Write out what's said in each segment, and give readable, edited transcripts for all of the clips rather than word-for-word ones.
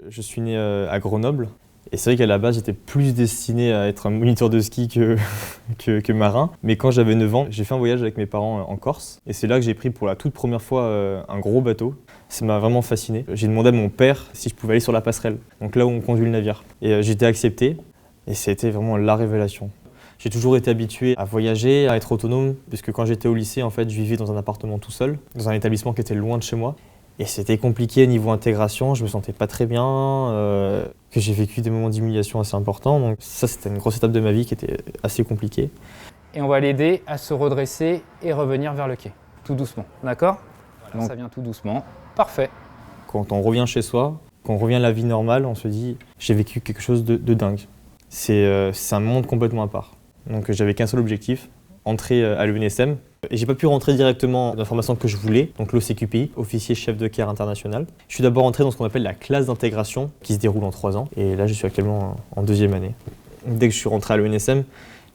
Je suis né à Grenoble et c'est vrai qu'à la base j'étais plus destiné à être un moniteur de ski que marin. Mais quand j'avais 9 ans, j'ai fait un voyage avec mes parents en Corse et c'est là que j'ai pris pour la toute première fois un gros bateau. Ça m'a vraiment fasciné. J'ai demandé à mon père si je pouvais aller sur la passerelle, donc là où on conduit le navire. Et j'ai été accepté et c'était vraiment la révélation. J'ai toujours été habitué à voyager, à être autonome, puisque quand j'étais au lycée, en fait, je vivais dans un appartement tout seul, dans un établissement qui était loin de chez moi. Et c'était compliqué niveau intégration, je me sentais pas très bien, que j'ai vécu des moments d'humiliation assez importants. Donc ça, c'était une grosse étape de ma vie qui était assez compliquée. Et on va l'aider à se redresser et revenir vers le quai, tout doucement, d'accord? Donc ça vient tout doucement, parfait. Quand on revient chez soi, quand on revient à la vie normale, on se dit « j'ai vécu quelque chose de dingue ». C'est un monde complètement à part. Donc j'avais qu'un seul objectif, entrer à l'ENSM. Et j'ai pas pu rentrer directement dans la formation que je voulais, donc l'OCQPI, officier chef de quai international. Je suis d'abord entré dans ce qu'on appelle la classe d'intégration, qui se déroule en 3 ans. Et là, je suis actuellement en 2e année. Dès que je suis rentré à l'ENSM,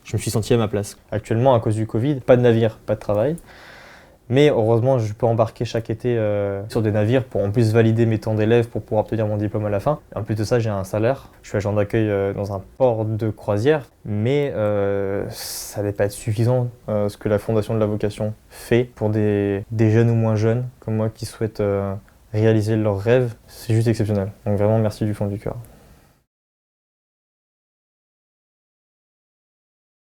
je me suis senti à ma place. Actuellement, à cause du Covid, pas de navire, pas de travail. Mais heureusement, je peux embarquer chaque été sur des navires pour en plus valider mes temps d'élève pour pouvoir obtenir mon diplôme à la fin. En plus de ça, j'ai un salaire. Je suis agent d'accueil dans un port de croisière, mais ça n'est pas être suffisant ce que la Fondation de la Vocation fait pour des jeunes ou moins jeunes comme moi qui souhaitent réaliser leurs rêves. C'est juste exceptionnel. Donc vraiment, merci du fond du cœur.